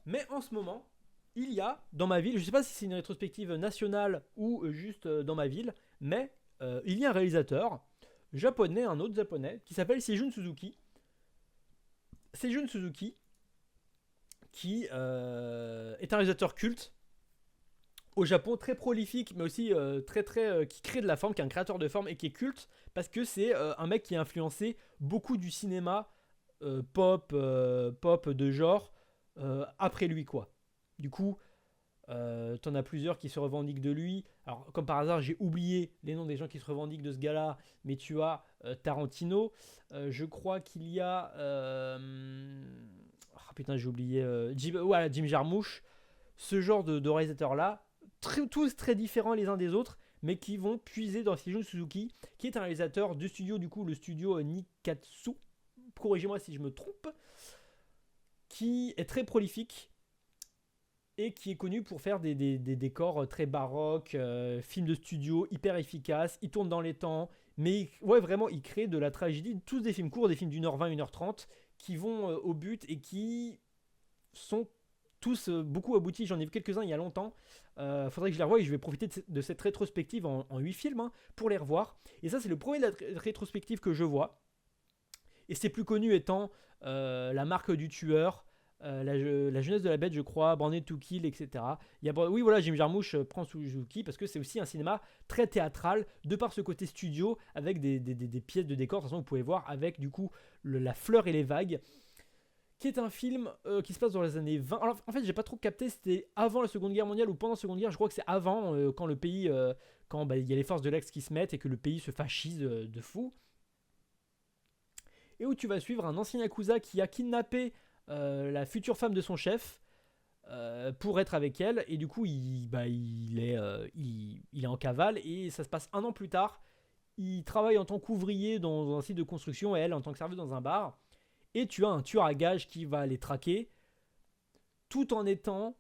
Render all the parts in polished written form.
Mais en ce moment, il y a dans ma ville, je ne sais pas si c'est une rétrospective nationale ou juste dans ma ville, mais il y a un réalisateur japonais, un autre japonais, qui s'appelle Seijun Suzuki. Seijun Suzuki, qui est un réalisateur culte au Japon, très prolifique, mais aussi qui crée de la forme, qui est un créateur de forme et qui est culte, parce que c'est un mec qui a influencé beaucoup du cinéma pop de genre après lui, quoi. Du coup, t'en as plusieurs qui se revendiquent de lui. Alors, comme par hasard, j'ai oublié les noms des gens qui se revendiquent de ce gars-là, mais tu as Tarantino. Je crois qu'il y a. Ah putain, j'ai oublié. Voilà, Jim Jarmusch. Ce genre de réalisateurs-là, tous très différents les uns des autres, mais qui vont puiser dans Seijun Suzuki, qui est un réalisateur du studio, du coup, le studio Nikatsu. Corrigez-moi si je me trompe. Qui est très prolifique et qui est connu pour faire des décors très baroques, films de studio hyper efficaces, il tourne dans les temps, mais ouais, vraiment, il crée de la tragédie, tous des films courts, des films d'1h20, 1h30, qui vont au but et qui sont tous beaucoup aboutis. J'en ai vu quelques-uns il y a longtemps. Faudrait que je les revoie et je vais profiter de cette rétrospective en 8 films hein, pour les revoir. Et ça, c'est le premier de la rétrospective que je vois. Et c'est plus connu étant La marque du tueur, la jeunesse de la bête, je crois, Branded to Kill, etc. Oui, voilà, Jim Jarmusch prend Suzuki parce que c'est aussi un cinéma très théâtral, de par ce côté studio, avec des pièces de décor. De toute façon, vous pouvez voir avec du coup La fleur et les vagues, qui est un film qui se passe dans les années 20. Alors, en fait, j'ai pas trop capté, c'était avant la Seconde Guerre mondiale ou pendant la Seconde Guerre. Je crois que c'est avant, quand le pays, quand il y a les forces de l'Axe qui se mettent et que le pays se fascise de fou, et où tu vas suivre un ancien Yakuza qui a kidnappé la future femme de son chef pour être avec elle, et du coup il est en cavale, et ça se passe un an plus tard. Il travaille en tant qu'ouvrier dans un site de construction et elle en tant que serveuse dans un bar, et tu as un tueur à gages qui va les traquer tout en étant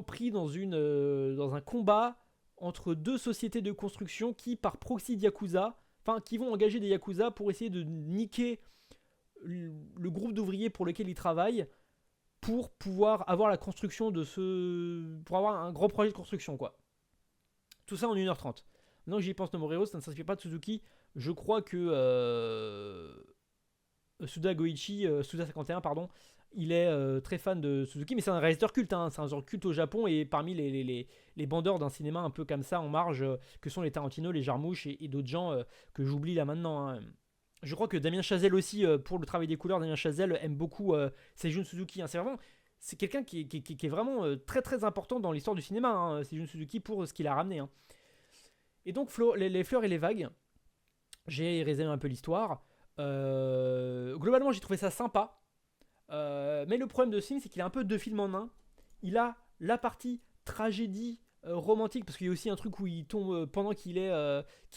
pris dans un combat entre deux sociétés de construction qui, par proxy de Yakuza, enfin, qui vont engager des Yakuza pour essayer de niquer le groupe d'ouvriers pour lequel ils travaillent pour pouvoir avoir la construction pour avoir un gros projet de construction, quoi. Tout ça en 1h30. Maintenant que j'y pense, Nomorero, ça ne s'inspire pas de Suzuki. Je crois que Suda 51, pardon, il est très fan de Suzuki, mais c'est un réalisateur culte, hein, c'est un genre culte au Japon, et parmi les bandeurs d'un cinéma un peu comme ça, en marge, que sont les Tarantino, les Jarmusch et d'autres gens que j'oublie là maintenant. Hein. Je crois que Damien Chazelle aussi, pour le travail des couleurs, Damien Chazelle aime beaucoup Seijun Suzuki. Hein. C'est quelqu'un qui est vraiment très très important dans l'histoire du cinéma, hein, Seijun Suzuki, pour ce qu'il a ramené. Hein. Et donc, les fleurs et les vagues, j'ai résumé un peu l'histoire. Globalement, j'ai trouvé ça sympa. Mais le problème de ce film, c'est qu'il a un peu deux films en un. Il a la partie tragédie romantique, parce qu'il y a aussi un truc où il tombe pendant qu'il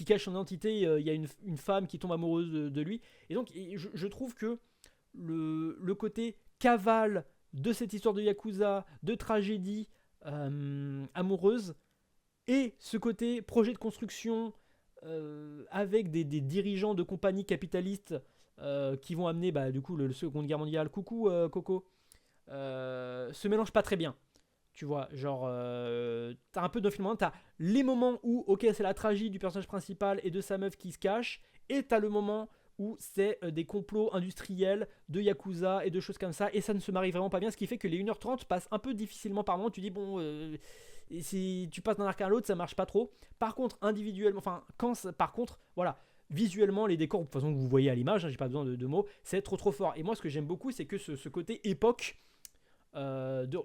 cache son identité, il y a une femme qui tombe amoureuse de lui. Et donc, je trouve que le côté cavale de cette histoire de Yakuza, de tragédie amoureuse, et ce côté projet de construction avec des dirigeants de compagnies capitalistes qui vont amener du coup le Seconde Guerre mondiale. Coucou Coco. Se mélange pas très bien. Tu vois, genre, t'as un peu de film, t'as les moments où, ok, c'est la tragédie du personnage principal et de sa meuf qui se cache, et t'as le moment où c'est des complots industriels de Yakuza et de choses comme ça, et ça ne se marie vraiment pas bien, ce qui fait que les 1h30 passent un peu difficilement par moment. Tu dis, bon, et si tu passes d'un arc à l'autre, ça marche pas trop. Par contre, individuellement, enfin, par contre, voilà, visuellement, les décors, de toute façon, que vous voyez à l'image, hein, j'ai pas besoin de mots, c'est trop trop fort. Et moi, ce que j'aime beaucoup, c'est que ce côté époque, de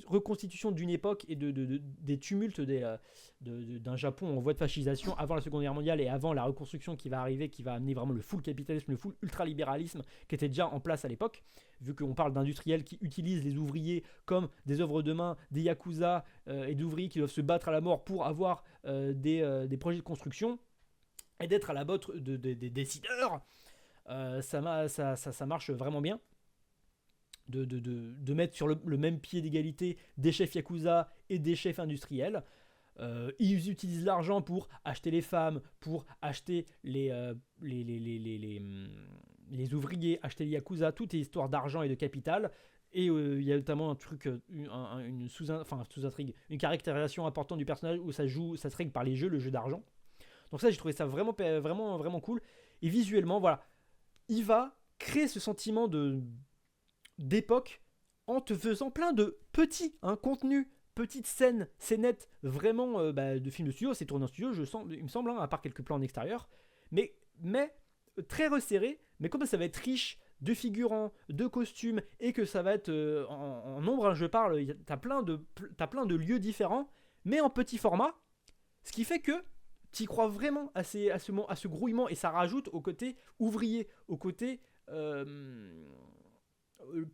reconstitution d'une époque et des tumultes d'un Japon en voie de fascisation avant la Seconde Guerre mondiale et avant la reconstruction qui va arriver, qui va amener vraiment le full capitalisme, le full ultralibéralisme qui était déjà en place à l'époque, vu qu'on parle d'industriels qui utilisent les ouvriers comme des œuvres de main, des yakuza et d'ouvriers qui doivent se battre à la mort pour avoir des projets de construction et d'être à la botte des décideurs. Ça marche vraiment bien de mettre sur le même pied d'égalité des chefs yakuza et des chefs industriels. Ils utilisent l'argent pour acheter les femmes, pour acheter les ouvriers, acheter les yakuza, tout est histoire d'argent et de capital. Et il y a notamment un truc, une sous-intrigue, une caractérisation importante du personnage où ça se règle par le jeu d'argent. Donc ça, j'ai trouvé ça vraiment, vraiment, vraiment cool. Et visuellement, voilà, il va créer ce sentiment d'époque en te faisant plein de petits contenus, petites scénettes vraiment de films de studio. C'est tourné en studio, il me semble, à part quelques plans en extérieur. Mais très resserré. Mais comme ça va être riche de figurants, de costumes, et que ça va être en nombre, je parle, t'as plein de lieux différents, mais en petit format. Ce qui fait que tu y crois vraiment à ce grouillement, et ça rajoute au côté ouvrier, au côté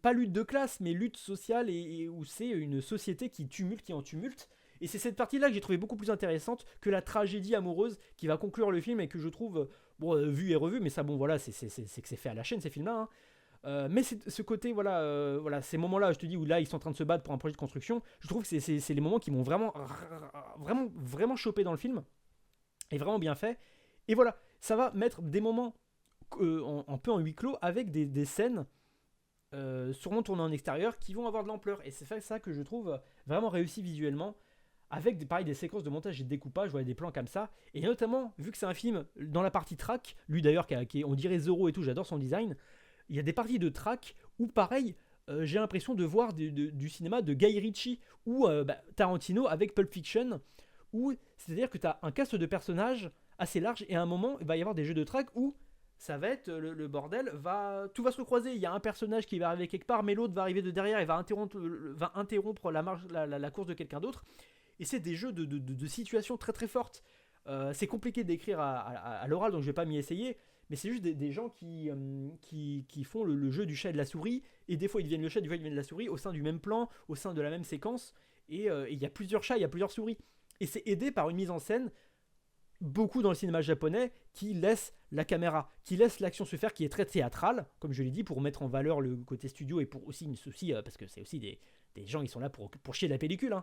pas lutte de classe, mais lutte sociale, et où c'est une société qui est en tumulte. Et c'est cette partie-là que j'ai trouvé beaucoup plus intéressante que la tragédie amoureuse qui va conclure le film, et que je trouve, vu et revu, mais ça, bon, voilà, c'est que c'est fait à la chaîne, ces films-là. Mais c'est ce côté, voilà, ces moments-là, je te dis, où là, ils sont en train de se battre pour un projet de construction, je trouve que c'est les moments qui m'ont vraiment, vraiment, vraiment chopé dans le film, et vraiment bien fait. Et voilà, ça va mettre des moments un peu en huis clos, avec des scènes sûrement tournées en extérieur qui vont avoir de l'ampleur. Et c'est ça que je trouve vraiment réussi visuellement, avec pareil, des séquences de montage et de découpage, des plans comme ça. Et notamment, vu que c'est un film dans la partie track, lui d'ailleurs, on dirait Zoro et tout, j'adore son design, il y a des parties de track où pareil, j'ai l'impression de voir du cinéma de Guy Ritchie ou Tarantino avec Pulp Fiction, où c'est-à-dire que tu as un cast de personnages assez large, et à un moment, il va y avoir des jeux de track où ça va être le bordel, tout va se recroiser. Il y a un personnage qui va arriver quelque part, mais l'autre va arriver de derrière et va interrompre la course de quelqu'un d'autre. Et c'est des jeux de situations très très fortes. C'est compliqué d'écrire à l'oral, donc je vais pas m'y essayer. Mais c'est juste des gens qui font le jeu du chat et de la souris. Et des fois ils deviennent le chat, des fois ils deviennent la souris, au sein du même plan, au sein de la même séquence. Et il y a plusieurs chats, il y a plusieurs souris. Et c'est aidé par une mise en scène, beaucoup dans le cinéma japonais, qui laisse la caméra, qui laisse l'action se faire, qui est très théâtrale, comme je l'ai dit, pour mettre en valeur le côté studio, et pour aussi une souci, parce que c'est aussi des gens qui sont là pour chier de la pellicule,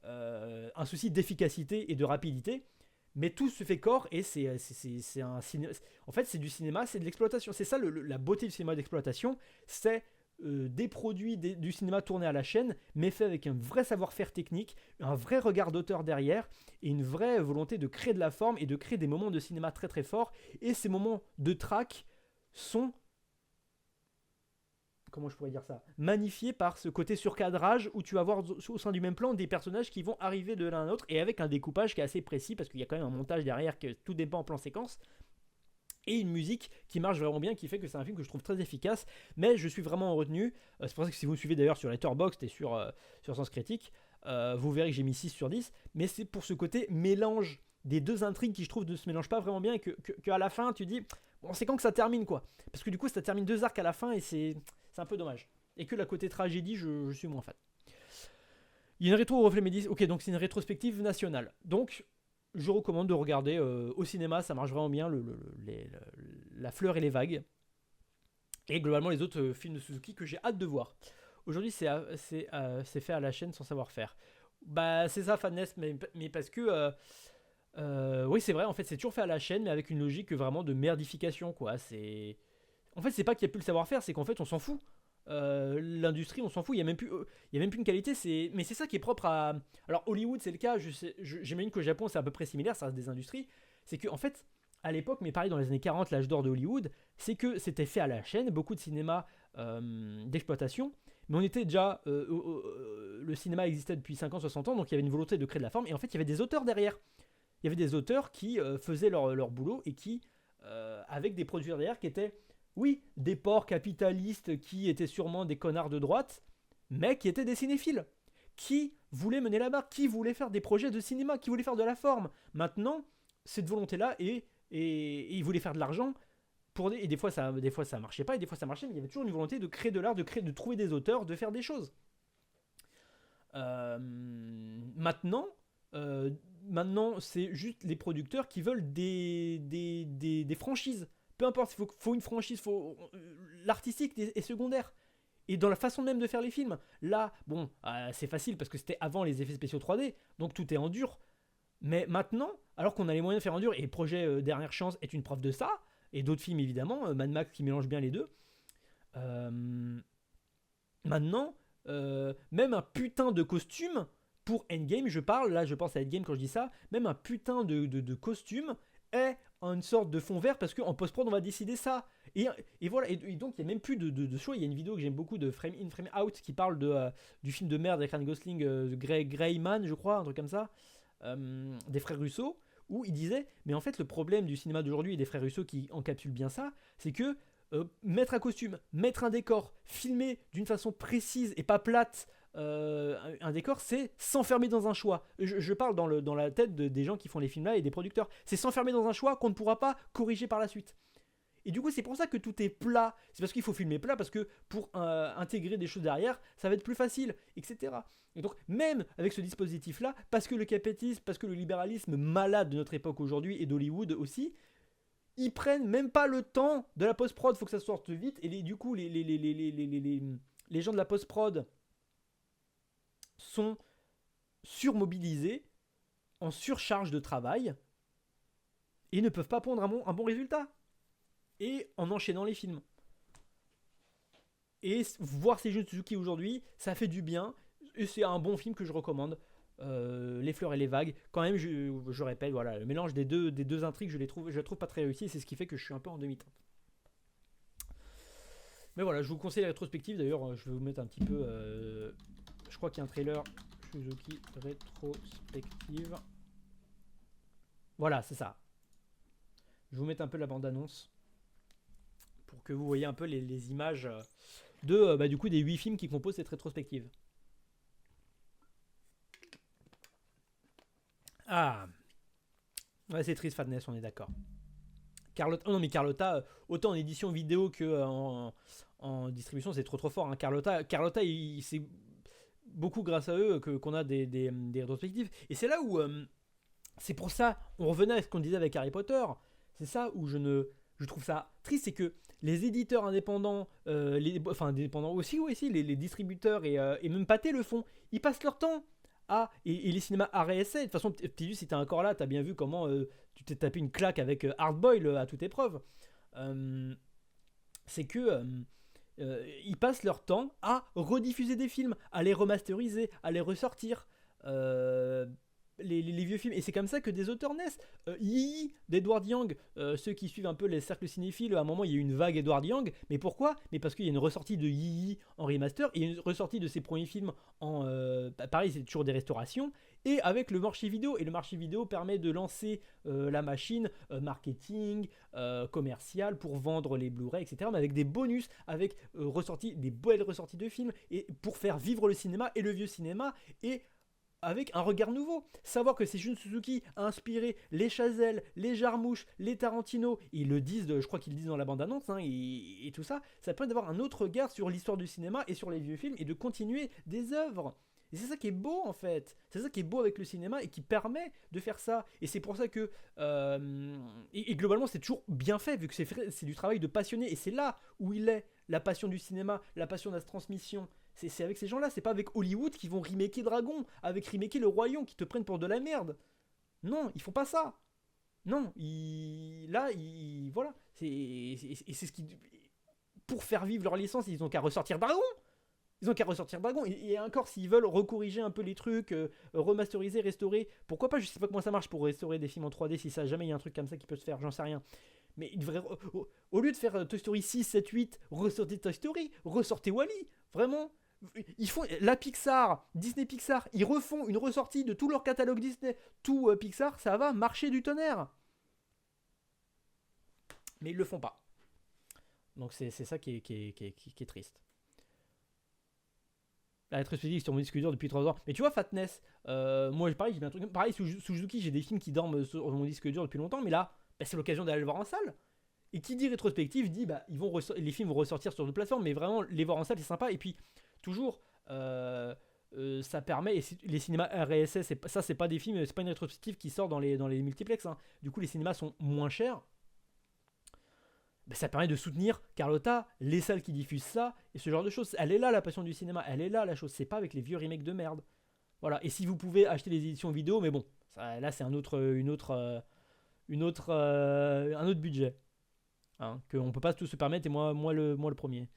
un souci d'efficacité et de rapidité. Mais tout se fait corps, et c'est un cinéma. En fait, c'est du cinéma, c'est de l'exploitation. C'est ça la beauté du cinéma d'exploitation. C'est des produits du cinéma tournés à la chaîne, mais fait avec un vrai savoir-faire technique, un vrai regard d'auteur derrière, et une vraie volonté de créer de la forme et de créer des moments de cinéma très très forts. Et ces moments de track sont, comment je pourrais dire ça, magnifié par ce côté surcadrage, où tu vas voir au sein du même plan des personnages qui vont arriver de l'un à l'autre, et avec un découpage qui est assez précis, parce qu'il y a quand même un montage derrière, que tout dépend en plan séquence, et une musique qui marche vraiment bien, qui fait que c'est un film que je trouve très efficace. Mais je suis vraiment retenu, c'est pour ça que si vous me suivez d'ailleurs sur Letterboxd et sur Sens Critique, vous verrez que j'ai mis 6 sur 10, mais c'est pour ce côté mélange des deux intrigues qui, je trouve, ne se mélangent pas vraiment bien, et qu'à la fin tu dis, bon, c'est quand que ça termine, quoi, parce que du coup ça termine deux arcs à la fin, et c'est un peu dommage. Et que la côté tragédie, je suis moins fan. Il y a une rétro au Reflet Médis. Ok, donc c'est une rétrospective nationale. Donc, je recommande de regarder au cinéma, ça marche vraiment bien, la fleur et les vagues. Et globalement, les autres films de Suzuki que j'ai hâte de voir. Aujourd'hui, c'est fait à la chaîne sans savoir-faire. Bah, c'est ça, Fadness, mais parce que. Oui, c'est vrai, en fait, c'est toujours fait à la chaîne, mais avec une logique vraiment de merdification, quoi. En fait, c'est pas qu'il n'y a plus le savoir-faire, c'est qu'en fait, on s'en fout. L'industrie, on s'en fout, il y a même plus une qualité, mais c'est ça qui est propre à. Alors, Hollywood, c'est le cas, j'imagine qu'au Japon, c'est à peu près similaire, ça reste des industries. C'est que, en fait, à l'époque, mais pareil dans les années 40, l'âge d'or de Hollywood, c'est que c'était fait à la chaîne, beaucoup de cinéma d'exploitation, mais on était déjà. Le cinéma existait depuis 50, 60 ans, donc il y avait une volonté de créer de la forme, et en fait, il y avait des auteurs derrière. Il y avait des auteurs qui faisaient leur boulot, et qui, avec des produits derrière qui étaient, oui, des porcs capitalistes qui étaient sûrement des connards de droite, mais qui étaient des cinéphiles, qui voulaient mener la barre, qui voulaient faire des projets de cinéma, qui voulaient faire de la forme. Maintenant, cette volonté-là, et ils voulaient faire de l'argent, et des fois ça marchait pas, et des fois ça marchait, mais il y avait toujours une volonté de créer de l'art, de trouver des auteurs, de faire des choses. Maintenant, maintenant, c'est juste les producteurs qui veulent des franchises. Peu importe, il faut une franchise, l'artistique est secondaire. Et dans la façon même de faire les films. Là, bon, c'est facile parce que c'était avant les effets spéciaux 3D, donc tout est en dur. Mais maintenant, alors qu'on a les moyens de faire en dur, et le projet Dernière Chance est une preuve de ça, et d'autres films évidemment, Mad Max qui mélange bien les deux, maintenant, même un putain de costume pour Endgame, je parle, là je pense à Endgame quand je dis ça, même un putain de costume est une sorte de fond vert parce qu'en post-prod on va décider ça. Et voilà, et donc il n'y a même plus de choix. Il y a une vidéo que j'aime beaucoup de Frame In, Frame Out qui parle du film de merde avec Ryan Gosling, Greyman, je crois, un truc comme ça, des frères Russo, où il disait, mais en fait le problème du cinéma d'aujourd'hui et des frères Russo qui encapsulent bien ça, c'est que mettre un costume, mettre un décor, filmer d'une façon précise et pas plate un décor, c'est s'enfermer dans un choix. Je parle dans la tête des gens qui font les films là et des producteurs. C'est s'enfermer dans un choix qu'on ne pourra pas corriger par la suite. Et du coup, c'est pour ça que tout est plat. C'est parce qu'il faut filmer plat, parce que pour intégrer des choses derrière, ça va être plus facile, etc. Et donc, même avec ce dispositif-là, parce que le capitalisme, parce que le libéralisme malade de notre époque aujourd'hui et d'Hollywood aussi, ils prennent même pas le temps de la post-prod, faut que ça sorte vite. Et du coup, les gens de la post-prod sont surmobilisés, en surcharge de travail, et ne peuvent pas prendre un bon résultat. Et en enchaînant les films. Et voir ces jeux de Suzuki aujourd'hui, ça fait du bien. Et c'est un bon film que je recommande. Les fleurs et les vagues. Quand même, je répète, voilà, le mélange des deux intrigues, je la trouve pas très réussi. C'est ce qui fait que je suis un peu en demi-teinte. Mais voilà, je vous conseille la rétrospective. D'ailleurs, je vais vous mettre un petit peu. Je crois qu'il y a un trailer Suzuki rétrospective. Voilà, c'est ça. Je vais vous mettre un peu la bande-annonce pour que vous voyez un peu les images du coup des 8 films qui composent cette rétrospective. Ah, ouais, c'est triste, Fatness, on est d'accord. Carlotta, oh non mais Carlotta, autant en édition vidéo que en distribution, c'est trop fort. Hein. Carlotta, c'est beaucoup grâce à eux qu'on a des rétrospectives. Et c'est là où, c'est pour ça, on revenait à ce qu'on disait avec Harry Potter. C'est ça où je trouve ça triste, c'est que les éditeurs indépendants, indépendants aussi, les distributeurs et même Pathé le font. Ils passent leur temps et les cinémas RSA. De toute façon, Ptilus, si t'es encore là, t'as bien vu comment tu t'es tapé une claque avec Hardboil à toute épreuve. C'est que ils passent leur temps à rediffuser des films, à les remasteriser, à les ressortir. Les vieux films. Et c'est comme ça que des auteurs naissent. Yi d'Edward Young, ceux qui suivent un peu les cercles cinéphiles, à un moment il y a eu une vague Edward Young. Mais pourquoi? Mais parce qu'il y a une ressortie de Yi en remaster et une ressortie de ses premiers films en. Pareil, c'est toujours des restaurations. Et avec le marché vidéo. Et le marché vidéo permet de lancer la machine marketing, commercial pour vendre les Blu-ray, etc. Mais avec des bonus, avec des belles ressorties de films. Et pour faire vivre le cinéma et le vieux cinéma. Et avec un regard nouveau. Savoir que c'est Jun Suzuki a inspiré les Chazelle, les Jarmouche, les Tarantino, ils le disent, je crois qu'ils le disent dans la bande-annonce, hein, et tout ça, ça permet d'avoir un autre regard sur l'histoire du cinéma et sur les vieux films et de continuer des œuvres. Et c'est ça qui est beau en fait. C'est ça qui est beau avec le cinéma et qui permet de faire ça. Et c'est pour ça que. Et globalement, c'est toujours bien fait vu que c'est du travail de passionné. Et c'est là où il est, la passion du cinéma, la passion de la transmission. C'est avec ces gens-là, c'est pas avec Hollywood qui vont remaker Dragon, avec remaker Le Roi Lion qui te prennent pour de la merde. Non, ils font pas ça. Non, voilà. C'est ce qui. Pour faire vivre leur licence, ils ont qu'à ressortir Dragon. Ils ont qu'à ressortir Dragon. Et encore, s'ils veulent recorriger un peu les trucs, remasteriser, restaurer, pourquoi pas? Je sais pas comment ça marche pour restaurer des films en 3D, si ça jamais il y a un truc comme ça qui peut se faire, j'en sais rien. Mais ils devraient, au lieu de faire Toy Story 6, 7, 8, ressortez Toy Story, ressortez Wall-E. Vraiment. Ils font la Pixar, Disney Pixar, ils refont une ressortie de tout leur catalogue Disney, tout Pixar, ça va marcher du tonnerre. Mais ils le font pas. Donc c'est ça qui est triste. La rétrospective sur mon disque dur depuis 3 ans. Mais tu vois, Fatness, moi pareil, j'ai un truc. Pareil, sous Suzuki, j'ai des films qui dorment sur mon disque dur depuis longtemps, mais là, c'est l'occasion d'aller le voir en salle. Et qui dit rétrospective dit les films vont ressortir sur d'autres plateformes, mais vraiment les voir en salle c'est sympa. Et puis toujours, ça permet, et les cinémas RSS, c'est pas des films, c'est pas une rétrospective qui sort dans les multiplex. Hein. Du coup, les cinémas sont moins chers. Ça permet de soutenir Carlotta, les salles qui diffusent ça, et ce genre de choses. Elle est là la passion du cinéma, elle est là la chose. C'est pas avec les vieux remakes de merde. Voilà. Et si vous pouvez acheter les éditions vidéo, mais bon, là c'est un autre budget. Hein, qu'on peut pas tout se permettre, et moi le premier.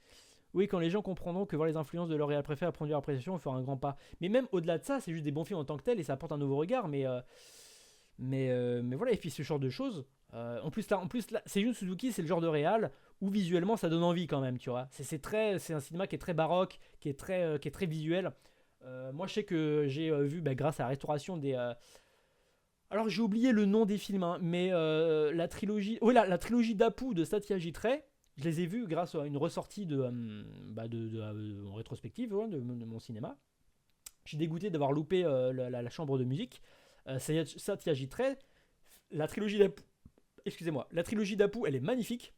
Oui, quand les gens comprendront que voir les influences de leur réal préféré a produit appréciation, il fera un grand pas. Mais même au-delà de ça, c'est juste des bons films en tant que tel et ça apporte un nouveau regard. Mais voilà, et puis ce genre de choses. En plus là, Seijun Suzuki, c'est le genre de réal où visuellement ça donne envie quand même, tu vois. C'est un cinéma qui est très baroque, qui est très visuel. Moi, je sais que j'ai vu, bah, grâce à la restauration alors j'ai oublié le nom des films, hein, mais la trilogie, oui, la trilogie d'Apu de Satyajit Ray, je les ai vus grâce à une ressortie en rétrospective, ouais, de mon cinéma. Je suis dégoûté d'avoir loupé la chambre de musique. Satyajit Ray, la trilogie d'Apu, excusez-moi, la trilogie d'Apu, elle est magnifique.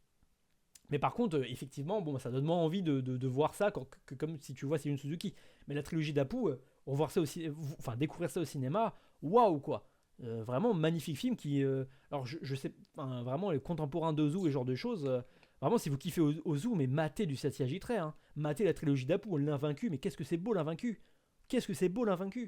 Mais par contre, effectivement, bon, ça donne moins envie de voir ça comme si tu vois c'est une Suzuki. Mais la trilogie d'Apu, revoir ça aussi, enfin découvrir ça au cinéma, waouh quoi. Vraiment magnifique film qui, alors je sais, enfin, vraiment les contemporains d'Ozu et ce genre de choses. Vraiment, si vous kiffez Ozu, mais matez du Satyajit Ray, hein. Matez la trilogie d'Apu, l'invaincu. Mais qu'est-ce que c'est beau l'invaincu. Qu'est-ce que c'est beau l'invaincu.